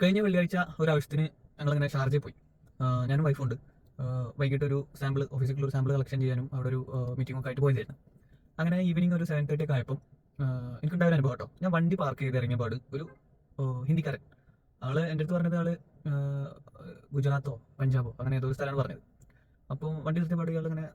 കഴിഞ്ഞ വെള്ളിയാഴ്ച ഒരാവശ്യത്തിന് ഞങ്ങളിങ്ങനെ ഷാർജയിൽ പോയി. ഞാനും വൈഫുണ്ട്. വൈകിട്ട് ഒരു സാമ്പിൾ ഓഫീസിൽ ഒരു സാമ്പിൾ കളക്ഷൻ ചെയ്യാനും അവിടെ ഒരു മീറ്റിംഗ് ഒക്കെ ആയിട്ട് പോയതായിരുന്നു. അങ്ങനെ ഈവനിങ് ഒരു 7:30 ഒക്കെ ആയപ്പോൾ എനിക്കുണ്ടായ ഒരു അനുഭവം കേട്ടോ. ഞാൻ വണ്ടി പാർക്ക് ചെയ്ത് ഇറങ്ങിയ പാട് ഒരു ഹിന്ദിക്കാരൻ ആള് എൻ്റെ അടുത്ത് പറഞ്ഞത് ആള് ഗുജറാത്തോ പഞ്ചാബോ അങ്ങനെ ഏതോ ഒരു സ്ഥലമാണ് പറഞ്ഞത്. അപ്പോൾ വണ്ടി നിർത്തിയ പാട് ഇയാൾ ഇങ്ങനെ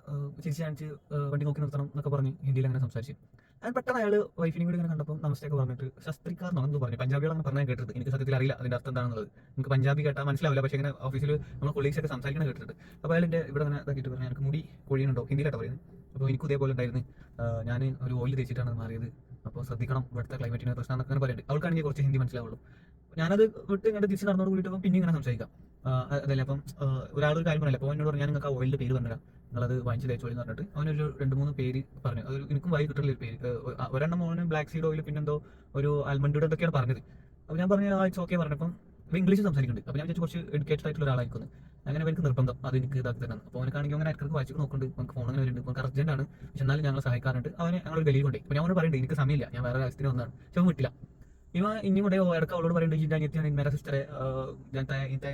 ചിരിച്ച് കാണിച്ച് വണ്ടി നോക്കി നിർത്തണം എന്നൊക്കെ പറഞ്ഞ് ഹിന്ദിയിൽ അങ്ങനെ സംസാരിച്ചു. ഞാൻ പെട്ടെന്ന് അയാൾ വൈഫിനെയും കൂടി ഇങ്ങനെ കണ്ടപ്പോൾ നമസ്തേക്ക് പറഞ്ഞിട്ട് ശസ്ത്രിക്കാരനോ എന്ന് പറഞ്ഞു. പഞ്ചാബികളാണ് പറഞ്ഞാൽ കേട്ടിട്ട് എനിക്ക് സത്യത്തിൽ അറിയില്ല അതിന്റെ അർത്ഥം എന്താണെന്നുള്ളത്. എനിക്ക് പഞ്ചാബി കേട്ടാൽ മനസ്സിലാവില്ല, പക്ഷേ ഇങ്ങനെ ഓഫീസിൽ നമ്മൾ കൊളീഗ്സ് ഒക്കെ സംസാരിക്കണം കേട്ടിട്ടുണ്ട്. അപ്പോൾ അയാൾ എൻ്റെ ഇവിടെ അങ്ങനെ ഇതാക്കിയിട്ട് പറഞ്ഞു എനിക്ക് മുടി കൊഴിയുന്നുണ്ടോ, ഹിന്ദിയിലാട്ടോ പറയുന്നത്. അപ്പോൾ എനിക്കും ഇതേപോലെ ഉണ്ടായിരുന്നു, ഞാൻ ഒരു ഓയിൽ തേച്ചിട്ടാണ് മാറിയത്, അപ്പോൾ ശ്രദ്ധിക്കണം ഇവിടുത്തെ ക്ലൈമറ്റിന് പ്രശ്നം എന്നൊക്കെ അങ്ങനെ പറയുന്നുണ്ട്. അവൾക്കാണെങ്കിൽ കുറച്ച് ഹിന്ദി മനസ്സിലാവുള്ളൂ. ഞാനത് വിട്ട് ഇങ്ങനെ തിരിച്ച് നടന്നോട് കൂടിയിട്ട് പിന്നെ ഇങ്ങനെ സംസാരിക്കാം. അതല്ലേ അപ്പം ഒരാളൊരു കാര്യം പറയില്ല. അപ്പോൾ എന്നോട് പറഞ്ഞു ഞാൻ നിങ്ങൾക്ക് ആ ഓയിലിൻ്റെ പേര് പറഞ്ഞുതരാം, നിങ്ങളത് വാങ്ങിച്ച് തേച്ചോളി എന്ന് പറഞ്ഞിട്ട് അവനൊരു 2-3 പേര് പറഞ്ഞു. അത് എനിക്കും വായി കിട്ടുന്ന ഒരു പേര്. ഒരെണ്ണം മോന് ബ്ലാക്ക് സീഡ് ഓയിൽ, പിന്നെന്തോ ഒരു ആൽമണ്ടിയുടെ എന്തൊക്കെയാണ് പറഞ്ഞത്. അപ്പോൾ ഞാൻ പറഞ്ഞു ഇറ്റ്സ് ഓക്കെ പറഞ്ഞപ്പം ഇംഗ്ലീഷ് സംസാരിക്കുന്നുണ്ട്. അപ്പോൾ ഞാൻ വിചാരിച്ചു കുറച്ച് എഡ്യൂക്കേറ്റഡ് ആയിട്ടുള്ള ഒരാളായിരിക്കും. അങ്ങനെ എനിക്ക് നിർബന്ധം അത് എനിക്ക് ഇതാക്കി തരണം. അപ്പോൾ അവനക്കാണെങ്കിൽ അങ്ങനെ ഇടയ്ക്ക് വായിച്ച് നോക്കുന്നുണ്ട്, നമുക്ക് ഫോൺ അങ്ങനെ വരുന്നുണ്ട്, നമുക്ക് അർജന്റാണ്, പക്ഷെ എന്നാലും ഞങ്ങൾ സഹായിക്കാറുണ്ട്. അവനെ ഞങ്ങൾ ഗലിയിൽ കൊണ്ടേ. അപ്പോൾ ഞാൻ അവനോട് പറയുന്നുണ്ട് എനിക്ക് സമയമില്ല, ഞാൻ വേറെ കാര്യത്തിന് വന്നതാണ്, പക്ഷെ അവൻ വിട്ടില്ല. ഇവ ഇനി കൂടെ ഇടയ്ക്ക് അവളോട് പറയുന്നുണ്ട് ജിൻ്റെ അനിയത്തിയാണ് മേരെ സിസ്റ്ററെ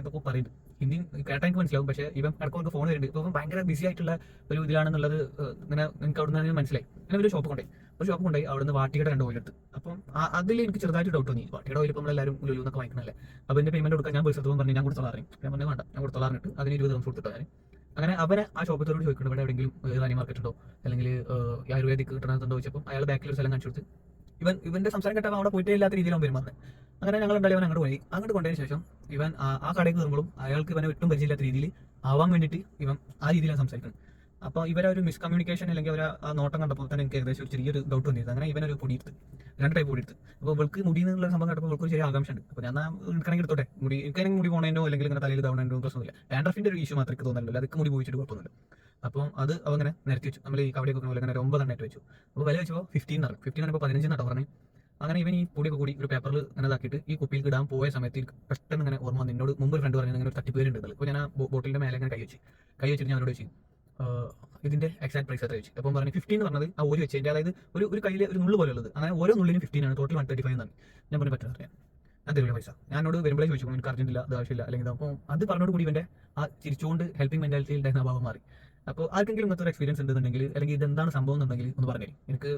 ഇതൊക്കെ പറയുന്നുണ്ട്. ഹിന്ദി കേട്ടാൽ എനിക്ക് മനസ്സിലാവും, പക്ഷേ ഇവൻ ഇടയ്ക്ക് അവർക്ക് ഫോൺ വരുന്നുണ്ട്. ഇപ്പോൾ ഭയങ്കര ബിസി ആയിട്ടുള്ള ഒരു ഇതിലാണെന്നുള്ളത് ഇങ്ങനെ എനിക്ക് അവിടെ നിന്ന് മനസ്സിലായി. അങ്ങനെ ഒരു ഷോപ്പ് കൊണ്ടുപോയി അവിടുന്ന് വാട്ടിയുടെ 2 ഓയിൽ എടുത്ത്. അപ്പം അതിൽ എനിക്ക് ചെറുതായിട്ട് ഡൗട്ട് തോന്നി. വാട്ടിയുടെ ഓയിൽ ഇപ്പോൾ നമ്മളെല്ലാവരും ലുലു എന്നൊക്കെ വാങ്ങിക്കണല്ലേ. അപ്പോൾ എൻ്റെ പേയ്മെന്റ് കൊടുക്കാൻ ഞാൻ പൈസ പറഞ്ഞു ഞാൻ കൊടുത്തോളാം. ഞാൻ പറഞ്ഞു വേണ്ട, ഞാൻ കൊടുത്തോളാറിട്ട് അതിന് 20 ദിവസം കൊടുത്തിട്ടോ ഞാൻ. അങ്ങനെ അവരെ ആ ഷോപ്പത്തോട് ചോദിക്കുന്നുണ്ട് ഇവിടെ എവിടെയെങ്കിലും റാനി മാർക്കറ്റ് ഉണ്ടോ അല്ലെങ്കിൽ ആയുർവേദിക് കിട്ടണമെന്നുണ്ടോ ചോദിച്ചപ്പോൾ അയാൾ ബാക്കിൽ ഒരു സ്ഥലം കാണിച്ചു കൊടുത്ത് ഇവന്റെ സംസാരം കേട്ടപ്പോൾ അവിടെ പോയിട്ടേ ഇല്ലാത്ത രീതിയിലാണ് പെരുമാറുന്നത്. അങ്ങനെ ഞങ്ങൾ എന്തായാലും അങ്ങോട്ട് പോയി. അങ്ങോട്ട് കൊണ്ടതിന് ശേഷം ഇവൻ ആ കടയിൽ കയറുമ്പോഴും അയാൾക്ക് ഇവനെ ഒട്ടും പരിചയമില്ലാത്ത രീതിയിൽ ആവാൻ വേണ്ടിയിട്ട് ഇവൻ ആ രീതിയിലാണ് സംസാരിക്കുന്നത്. അപ്പോൾ ഇവരെ ഒരു മിസ്കമ്മ്യൂണിക്കേഷൻ അല്ലെങ്കിൽ അവർ ആ നോട്ടം കണ്ടപ്പോൾ തന്നെ എനിക്ക് ഏകദേശം ഒരു ചെറിയൊരു ഡൗട്ട് വന്നിരുന്നു. അങ്ങനെ ഇവനൊരു പൊടിയെടുത്ത് 2 ടൈപ്പ് പൊടിയെടുത്ത്. അപ്പോൾ ഇവൾക്ക് മുടി എന്നുള്ള സംഭവം കണ്ടപ്പോൾ ഇവൾക്ക് ഒരു ചെറിയ ആകാംക്ഷ ഉണ്ട്. അപ്പോൾ ഞാൻ എടുക്കണമെങ്കിൽ എടുത്തോട്ടെ, എനിക്കാണെങ്കിൽ മുടി പോകണേനോ അല്ലെങ്കിൽ ഇങ്ങനെ തലയിൽ തവണേനോ പ്രശ്നമില്ല. ഡാൻഡ്രഫിന്റെ ഒരു ഇഷ്യൂ മാത്രമേ തോന്നുന്നില്ല, അതൊക്കെ മുടി പോയിച്ചിട്ട് കുഴപ്പമൊന്നുമില്ല. അപ്പം അത് അവങ്ങനെ നിരത്തി വെച്ചു. നമ്മൾ ഈ കവടിയൊക്കെ പോലെ അങ്ങനെ 9 എണ്ണ വെച്ചു. അപ്പോൾ വില വെച്ചപ്പോൾ 15 ഇപ്പോൾ 15 എന്നാട്ടോ പറഞ്ഞത്. അങ്ങനെ ഇവൻ ഈ പൊടിയൊക്കെ കൂടി ഒരു പേപ്പറിൽ അങ്ങനെ ഇതാക്കിയിട്ട് ഈ കുപ്പിയിൽ ഇടാൻ പോയ സമയത്ത് പെട്ടെന്ന് ഇങ്ങനെ ഓർമ്മ വന്നു. എന്നോട് മുമ്പ് ഒരു ഫ്രണ്ട് പറഞ്ഞത് അങ്ങനെ ഒരു തട്ടിപ്പേരുണ്ട്. അപ്പോൾ ഞാൻ ആ ബോട്ടിലിന്റെ മേലെ അങ്ങനെ കൈ വെച്ചിട്ട് ഞാൻ അവരോട് ചോദിച്ചു ഇതിന്റെ എക്സാക്ട് പ്രൈസ് എത്ര ചോദിച്ചു. അപ്പം പറഞ്ഞു 15 എന്ന് പറഞ്ഞത് ആ ഒരു വെച്ചതിന്റെ, അതായത് ഒരു കയ്യിൽ ഒരു നുള്ളു പോലെ ഉള്ളത്. അങ്ങനെ ഓരോ നുള്ളിനും 15 ആണ്, ടോട്ടൽ 135 എന്നാണ്. ഞാൻ പറഞ്ഞു പറ്റുന്ന അറിയാം, ഞാൻ തരുന്ന പൈസ. ഞാനോട് വരുമ്പോഴേ ചോദിച്ചു എനിക്ക് അർജന്റില്ല, അത് ആവശ്യമില്ല അല്ലെങ്കിൽ. അപ്പോൾ അത് പറഞ്ഞോട് കൂടി ഇവന്റെ ആ ചിരിച്ചുകൊണ്ട് ഹെൽപ്പിംഗ് മെന്റാലിറ്റിയിൽ ഉണ്ടായിരുന്ന ഭാവം മാറി. അപ്പോൾ ആർക്കെങ്കിലും ഇങ്ങനത്തെ ഒരു എക്സ്പീരിയൻസ് ഉണ്ടെന്നുണ്ടെങ്കിൽ അല്ലെങ്കിൽ ഇതെന്താണ് സംഭവം എന്നുണ്ടെങ്കിൽ ഒന്ന് പറഞ്ഞു. എനിക്ക്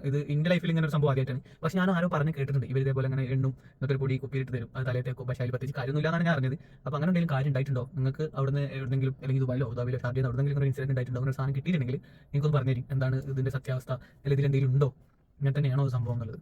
ഇത് എൻ്റെ ലൈഫിൽ ഇങ്ങനെ ഒരു സംഭവം ആദ്യമായിട്ടാണ്. പക്ഷെ ഞാൻ ആരോ പറഞ്ഞ് കേട്ടിട്ടുണ്ട് ഇവർ ഇതേപോലെ അങ്ങനെ എണ്ണും എന്നിട്ട് ഒരു പൊടി കുപ്പിയിട്ട് തരും, അത് തലയത്തേക്കോ, പക്ഷേ അതിൽ പ്രത്യേകിച്ച് കാര്യമൊന്നുമില്ല എന്നാണ് ഞാൻ അറിഞ്ഞത്. അപ്പോൾ അങ്ങനെ എന്തെങ്കിലും കാര്യം ഉണ്ടായിട്ടുണ്ടോ നിങ്ങൾക്ക് അവിടുന്ന് എവിടെയെങ്കിലും, അല്ലെങ്കിൽ ദുബായിലോ അബുദാബിയിലോ ഷാർജയിൽ എവിടെയെങ്കിലും ഒരു ഇൻസിഡന്റ് ഉണ്ടായിട്ടുണ്ടോ, അങ്ങനെ ഒരു സാധനം കിട്ടിയിട്ടുണ്ടെങ്കിൽ എനിക്കൊന്ന് പറഞ്ഞു തരും എന്താണ് ഇതിന്റെ സത്യാവസ്ഥ, അല്ലെങ്കിൽ ഇതിലെന്തെങ്കിലും ഉണ്ടോ, ഇങ്ങനെ തന്നെയാണോ സംഭവം എന്നുള്ളത്.